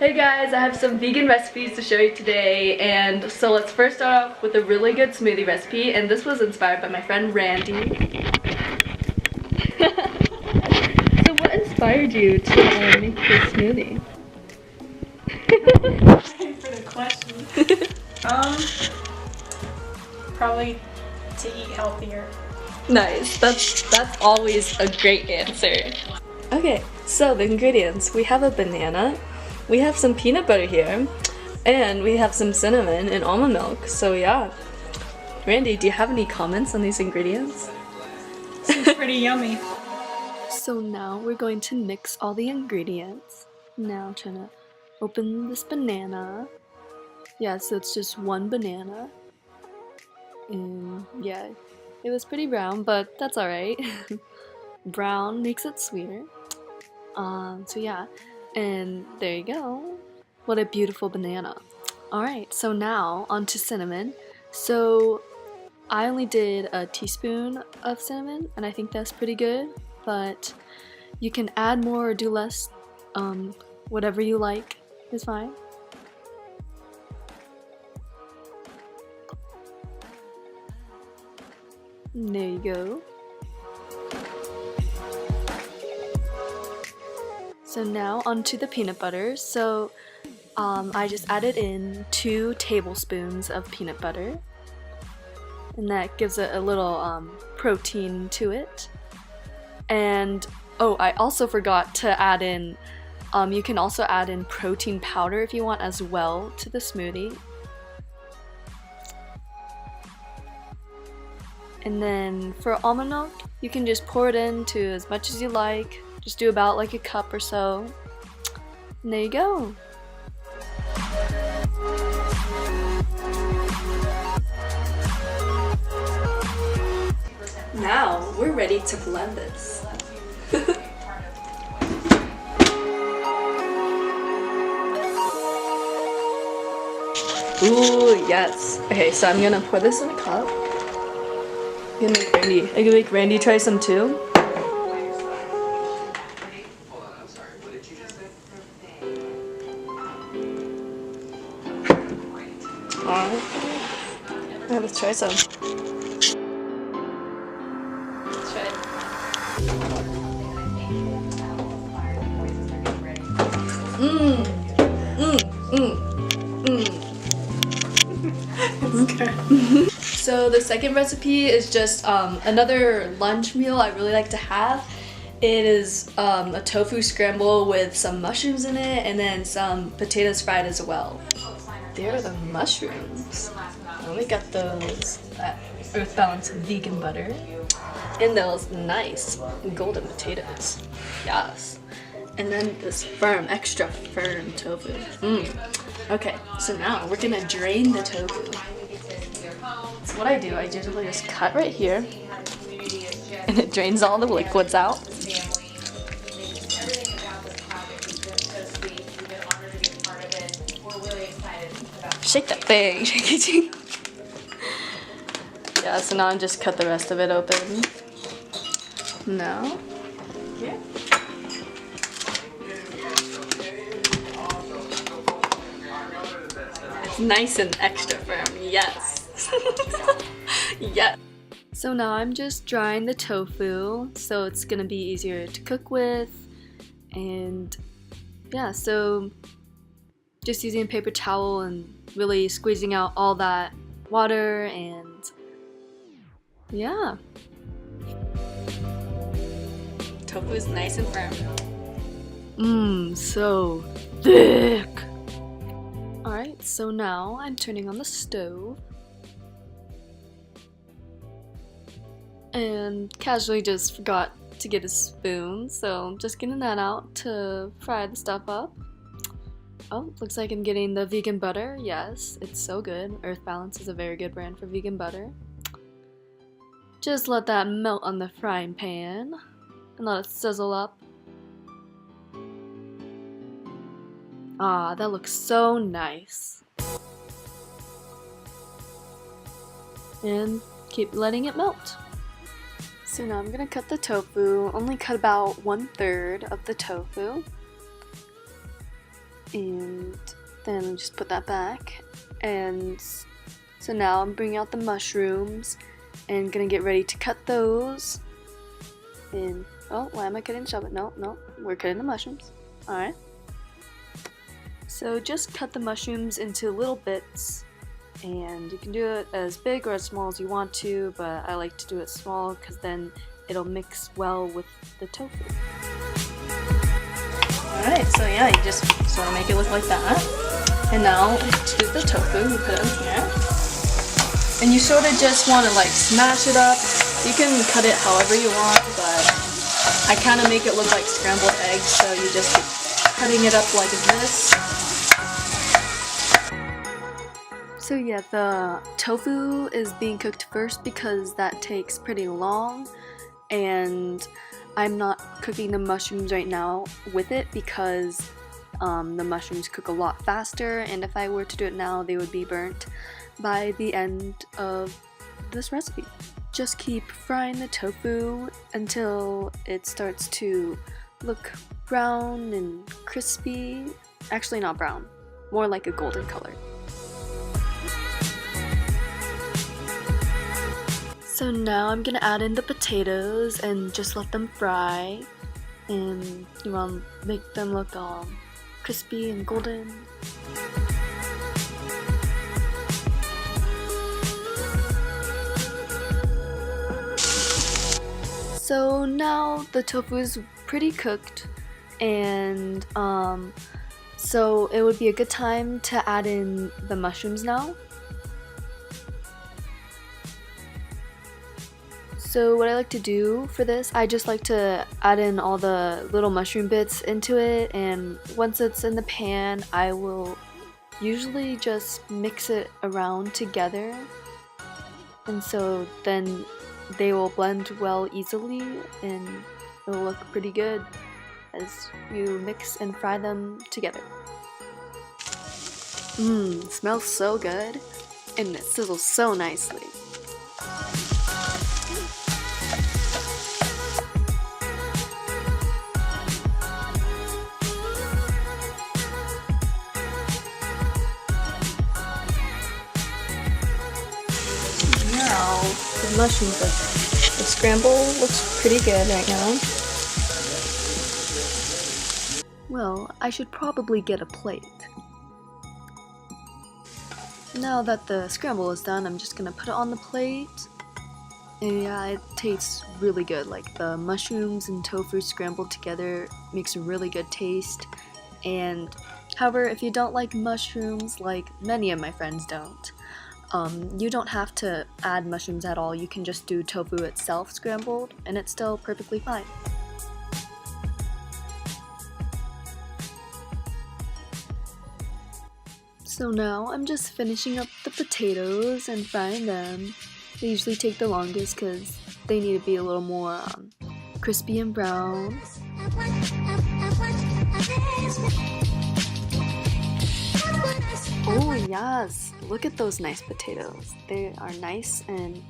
Hey guys, I have some vegan recipes to show you today, and so let's first start off with a really good smoothie recipe, and this was inspired by my friend Randy. So what inspired you to make this smoothie? For the question. Probably to eat healthier. Nice, that's always a great answer. Okay, so the ingredients. We have a banana, we have some peanut butter here, and we have some cinnamon and almond milk, so yeah. Randy, do you have any comments on these ingredients? Seems pretty yummy. So now we're going to mix all the ingredients. Now I'm trying to open this banana. Yeah, so it's just one banana. And yeah, it was pretty brown, but that's alright. Brown makes it sweeter. So yeah, and there you go. What a beautiful banana. Alright, so now onto cinnamon. So I only did a teaspoon of cinnamon, and I think that's pretty good, but you can add more or do less. Whatever you like is fine. And there you go. So now onto the peanut butter. So I just added in 2 tablespoons of peanut butter, and that gives it a little protein to it. And oh, I also forgot to add in, you can also add in protein powder if you want as well to the smoothie. And then for almond milk, you can just pour it into as much as you like. Just do about like a cup or so. And there you go. Now we're ready to blend this. Ooh, yes. Okay, so I'm gonna pour this in a cup. I'm gonna make Randy try some too. Alright. Yeah, let's try some. Let's try it. It's good. So the second recipe is just another lunch meal I really like to have. It is a tofu scramble with some mushrooms in it, and then some potatoes fried as well. There are the mushrooms. And we got those Earth Balance vegan butter, and those nice golden potatoes. Yes. And then this firm, extra firm tofu. Okay, so now we're gonna drain the tofu. So what I do, I usually just cut right here, and it drains all the liquids out. Shake that thing, shake it. Yeah, so now I just cut the rest of it open. Now, yeah. It's nice and extra firm, yes. Yes. So now I'm just drying the tofu, so it's gonna be easier to cook with, and yeah, so just using a paper towel and really squeezing out all that water, and yeah. Tofu is nice and firm. So thick. Alright, so now I'm turning on the stove and casually just forgot to get a spoon, so I'm just getting that out to fry the stuff up. Oh, looks like I'm getting the vegan butter. Yes, it's so good. Earth Balance is a very good brand for vegan butter. Just let that melt on the frying pan and let it sizzle up. Ah, that looks so nice. And keep letting it melt. So now I'm gonna cut the tofu. Only cut about 1/3 of the tofu. And then just put that back. And so now I'm bringing out the mushrooms and gonna get ready to cut those. And oh, why am I cutting the shallot? No, we're cutting the mushrooms. Alright. So just cut the mushrooms into little bits, and you can do it as big or as small as you want to, but I like to do it small because then it'll mix well with the tofu. Alright, so yeah, you just sort of make it look like that. And now to do the tofu, you put it in here. And you sort of just want to like smash it up. You can cut it however you want, but I kind of make it look like scrambled eggs, so you just keep cutting it up like this. So yeah, the tofu is being cooked first because that takes pretty long, and I'm not cooking the mushrooms right now with it because the mushrooms cook a lot faster, and if I were to do it now, they would be burnt by the end of this recipe. Just keep frying the tofu until it starts to look brown and crispy. Actually, not brown, more like a golden color. So now I'm gonna add in the potatoes and just let them fry, and you want to make them look all crispy and golden. So now the tofu is pretty cooked, and so it would be a good time to add in the mushrooms now. So what I like to do for this, I just like to add in all the little mushroom bits into it, and once it's in the pan, I will usually just mix it around together, and so then they will blend well easily and it will look pretty good as you mix and fry them together. Smells so good, and it sizzles so nicely. Now, the mushrooms, the scramble looks pretty good right now. Well, I should probably get a plate. Now that the scramble is done, I'm just gonna put it on the plate. And yeah, it tastes really good. Like the mushrooms and tofu scrambled together makes a really good taste. And however, if you don't like mushrooms, like many of my friends don't, you don't have to add mushrooms at all. You can just do tofu itself scrambled, and it's still perfectly fine. So now I'm just finishing up the potatoes and frying them. They usually take the longest because they need to be a little more crispy and brown. Oh yes, look at those nice potatoes. They are nice and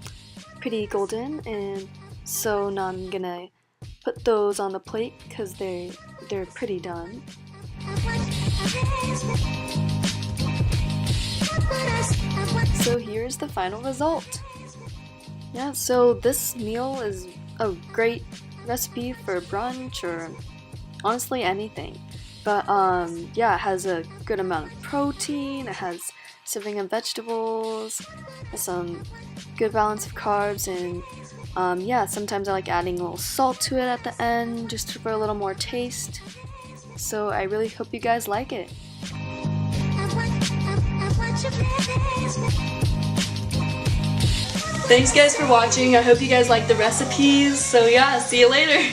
pretty golden, and so now I'm gonna put those on the plate because they're pretty done. So here's the final result. Yeah, so this meal is a great recipe for brunch or honestly anything. But yeah, it has a good amount of protein, it has serving of vegetables, some good balance of carbs, and yeah, sometimes I like adding a little salt to it at the end just for a little more taste. So I really hope you guys like it. Thanks guys for watching. I hope you guys like the recipes. So yeah, see you later.